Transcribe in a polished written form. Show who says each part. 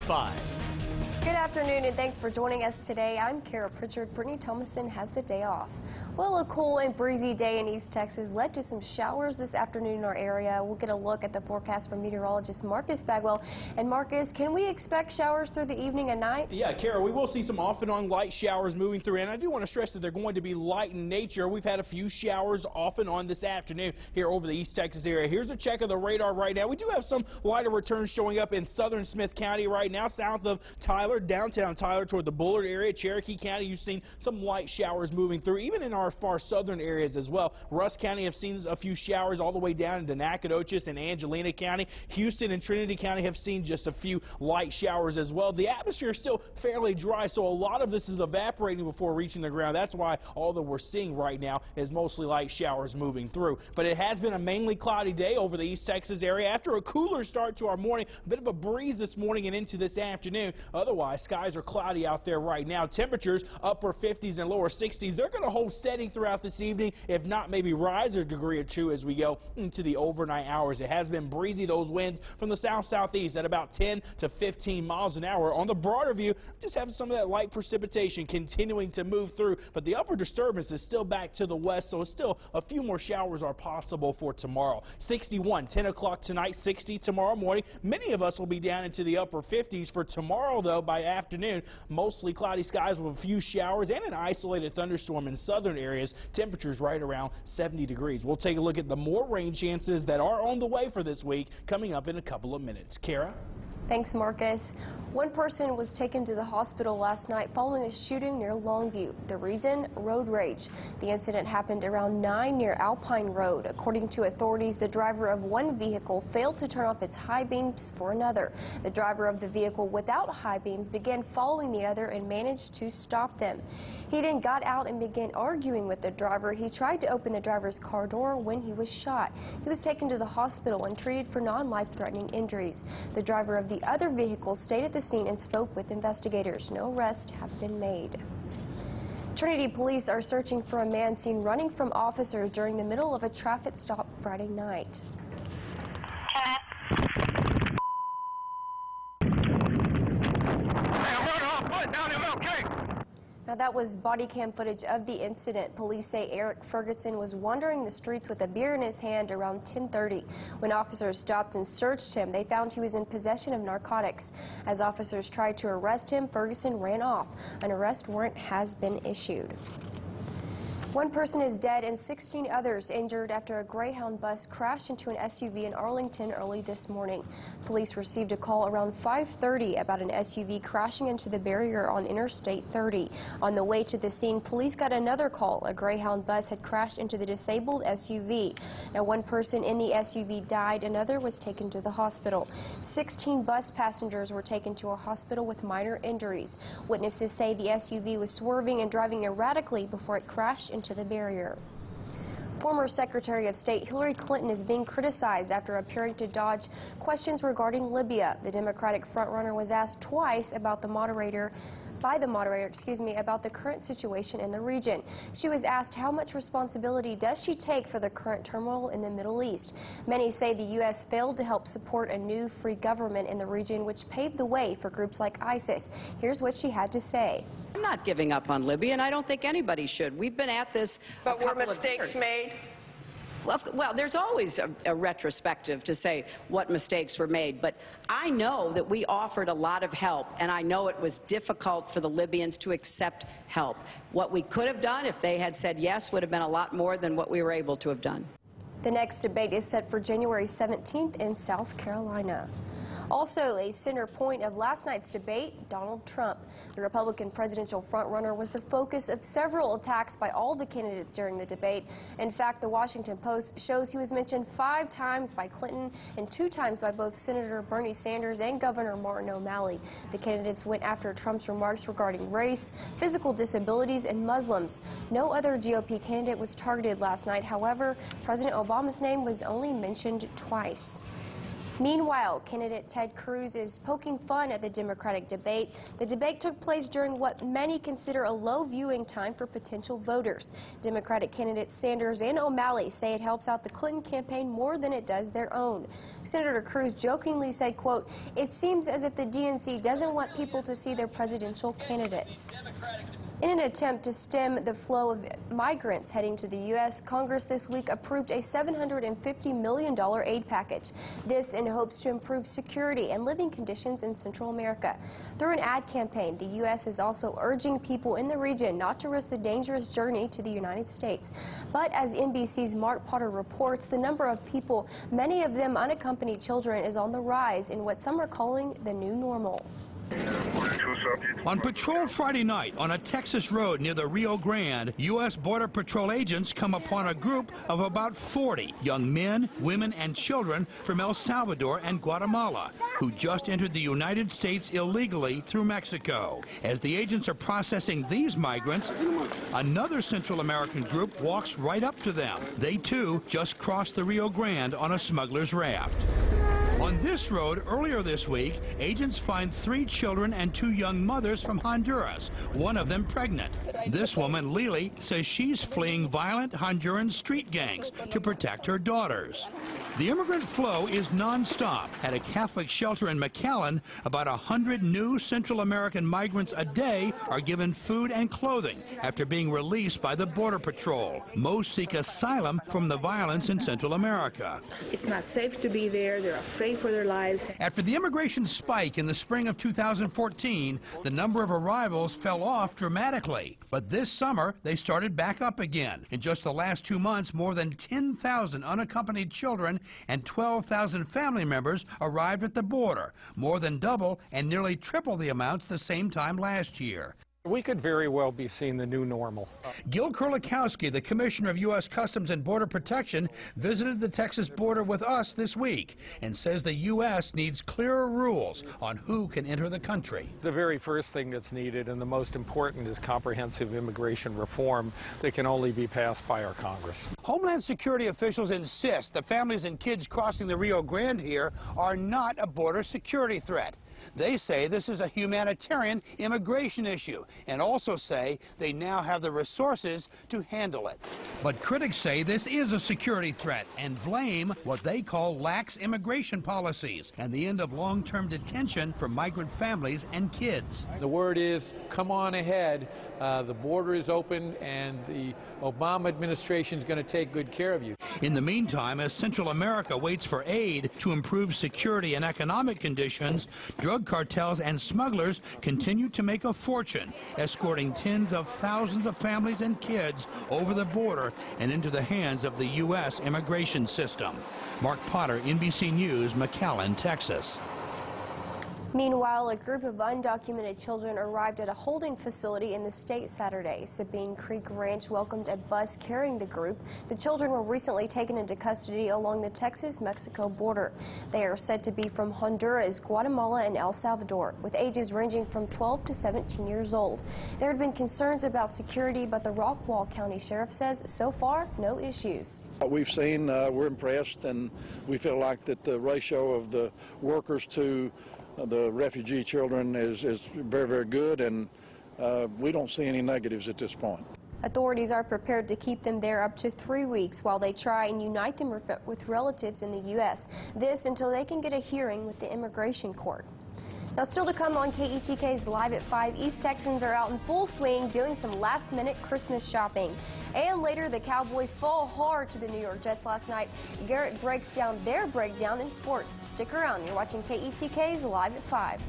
Speaker 1: 5.
Speaker 2: Good afternoon and thanks for joining us today. I'm Kara Pritchard. Brittany Thomason has the day off. Well, a cool and breezy day in East Texas led to some showers this afternoon in our area. We'll get a look at the forecast from meteorologist Marcus Bagwell. And Marcus, can we expect showers through the evening and night?
Speaker 3: Yeah, Kara, we will see some off and on light showers moving through, and I do want to stress that they're going to be light in nature. We've had a few showers off and on this afternoon here over the East Texas area. Here's a check of the radar right now. We do have some lighter returns showing up in southern Smith County right now, south of Tyler, downtown Tyler toward the Bullard area, Cherokee County. You've seen some light showers moving through, even in our far southern areas as well. Rusk County have seen a few showers all the way down into Nacogdoches and Angelina County. Houston and Trinity County have seen just a few light showers as well. The atmosphere is still fairly dry, so a lot of this is evaporating before reaching the ground. That's why all that we're seeing right now is mostly light showers moving through. But it has been a mainly cloudy day over the East Texas area. After a cooler start to our morning, a bit of a breeze this morning and into this afternoon. Otherwise, skies are cloudy out there right now. Temperatures upper 50s and lower 60s. They're going to hold steady throughout this evening, if not maybe rise a degree or two as we go into the overnight hours. It has been breezy, those winds from the south-southeast at about 10 to 15 miles an hour. On the broader view, just have some of that light precipitation continuing to move through, but the upper disturbance is still back to the west, so it's still a few more showers are possible for tomorrow. 61, 10 o'clock tonight, 60 tomorrow morning. Many of us will be down into the upper 50s for tomorrow, though, by afternoon. Mostly cloudy skies with a few showers and an isolated thunderstorm in southern areas. Temperatures right around 70 degrees. We'll take a look at the more rain chances that are on the way for this week coming up in a couple of minutes. Kara?
Speaker 2: Thanks, Marcus. One person was taken to the hospital last night following a shooting near Longview. The reason? Road rage. The incident happened around 9 near Alpine Road. According to authorities, the driver of one vehicle failed to turn off its high beams for another. The driver of the vehicle without high beams began following the other and managed to stop them. He then got out and began arguing with the driver. He tried to open the driver's car door when he was shot. He was taken to the hospital and treated for non-life-threatening injuries. The driver of the other vehicle stayed at the scene and spoke with investigators. No arrests have been made. Trinity police are searching for a man seen running from officers during the middle of a traffic stop Friday night. Now, that was body cam footage of the incident. Police say Eric Ferguson was wandering the streets with a beer in his hand around 10:30. When officers stopped and searched him, they found he was in possession of narcotics. As officers tried to arrest him, Ferguson ran off. An arrest warrant has been issued. One person is dead and 16 others injured after a Greyhound bus crashed into an SUV in Arlington early this morning. Police received a call around 5:30 about an SUV crashing into the barrier on Interstate 30. On the way to the scene, police got another call. A Greyhound bus had crashed into the disabled SUV. Now, one person in the SUV died, another was taken to the hospital. 16 bus passengers were taken to a hospital with minor injuries. Witnesses say the SUV was swerving and driving erratically before it crashed into the barrier. Former Secretary of State Hillary Clinton is being criticized after appearing to dodge questions regarding Libya. The Democratic frontrunner was asked twice about the moderator about the current situation in the region. She was asked how much responsibility does she take for the current turmoil in the Middle East. Many say the U.S. failed to help support a new free government in the region, which paved the way for groups like ISIS. Here's what she had to say.
Speaker 4: I'm not giving up on Libya, and I don't think anybody should. We've been at this
Speaker 5: But were mistakes made?
Speaker 4: Well, there's always a retrospective to say what mistakes were made, but I know that we offered a lot of help, and I know it was difficult for the Libyans to accept help. What we could have done if they had said yes would have been a lot more than what we were able to have done.
Speaker 2: The next debate is set for January 17th in South Carolina. Also, a center point of last night's debate, Donald Trump. The Republican presidential frontrunner was the focus of several attacks by all the candidates during the debate. In fact, the Washington Post shows he was mentioned 5 times by Clinton and 2 times by both Senator Bernie Sanders and Governor Martin O'Malley. The candidates went after Trump's remarks regarding race, physical disabilities, and Muslims. No other GOP candidate was targeted last night. However, President Obama's name was only mentioned twice. Meanwhile, candidate Ted Cruz is poking fun at the Democratic debate. The debate took place during what many consider a low viewing time for potential voters. Democratic candidates Sanders and O'Malley say it helps out the Clinton campaign more than it does their own. Senator Cruz jokingly said, quote, "It seems as if the DNC doesn't want people to see their presidential candidates." In an attempt to stem the flow of migrants heading to the U.S., Congress this week approved a $750 million aid package. This in hopes to improve security and living conditions in Central America. Through an ad campaign, the U.S. is also urging people in the region not to risk the dangerous journey to the United States. But as NBC's Mark Potter reports, the number of people, many of them unaccompanied children, is on the rise in what some are calling the new normal.
Speaker 1: On patrol Friday night on a Texas road near the Rio Grande, U.S. Border Patrol agents come upon a group of about 40 young men, women, and children from El Salvador and Guatemala who just entered the United States illegally through Mexico. As the agents are processing these migrants, another Central American group walks right up to them. They, too, just crossed the Rio Grande on a smuggler's raft. On this road, earlier this week, agents find 3 children and 2 young mothers from Honduras, one of them pregnant. This woman, Lily, says she's fleeing violent Honduran street gangs to protect her daughters. The immigrant flow is nonstop. At a Catholic shelter in McAllen, about 100 new Central American migrants a day are given food and clothing after being released by the Border Patrol. Most seek asylum from the violence in Central America.
Speaker 6: It's not safe to be there. They're afraid for their lives.
Speaker 1: After the immigration spike in the spring of 2014, the number of arrivals fell off dramatically. But this summer, they started back up again. In just the last 2 months, more than 10,000 unaccompanied children and 12,000 family members arrived at the border, more than double and nearly triple the amounts the same time last year.
Speaker 7: We could very well be seeing the new normal.
Speaker 1: Gil Kurlikowski, the Commissioner of U.S. Customs and Border Protection, visited the Texas border with us this week and says the U.S. needs clearer rules on who can enter the country.
Speaker 7: The very first thing that's needed and the most important is comprehensive immigration reform that can only be passed by our Congress.
Speaker 1: Homeland Security officials insist the families and kids crossing the Rio Grande here are not a border security threat. They say this is a humanitarian immigration issue and also say they now have the resources to handle it. But critics say this is a security threat and blame what they call lax immigration policies and the end of long-term detention for migrant families and kids.
Speaker 8: The word is, come on ahead. The border is open and the Obama administration is going to take good care of you.
Speaker 1: In the meantime, as Central America waits for aid to improve security and economic conditions, drug cartels and smugglers continue to make a fortune, escorting tens of thousands of families and kids over the border and into the hands of the U.S. immigration system. Mark Potter, NBC News, McAllen, Texas.
Speaker 2: Meanwhile, a group of undocumented children arrived at a holding facility in the state Saturday. Sabine Creek Ranch welcomed a bus carrying the group. The children were recently taken into custody along the Texas-Mexico border. They are said to be from Honduras, Guatemala, and El Salvador, with ages ranging from 12 to 17 years old. There had been concerns about security, but the Rockwall County Sheriff says so far, no issues.
Speaker 9: What we've seen, we're impressed, and we feel like that the ratio of the workers to the refugee children is very, very good, and we don't see any negatives at this point.
Speaker 2: Authorities are prepared to keep them there up to 3 weeks while they try and unite them with relatives in the U.S. This until they can get a hearing with the immigration court. Now, still to come on KETK's Live at 5, East Texans are out in full swing doing some last-minute Christmas shopping. And later, the Cowboys fall hard to the New York Jets last night. Garrett breaks down their breakdown in sports. Stick around. You're watching KETK's Live at 5.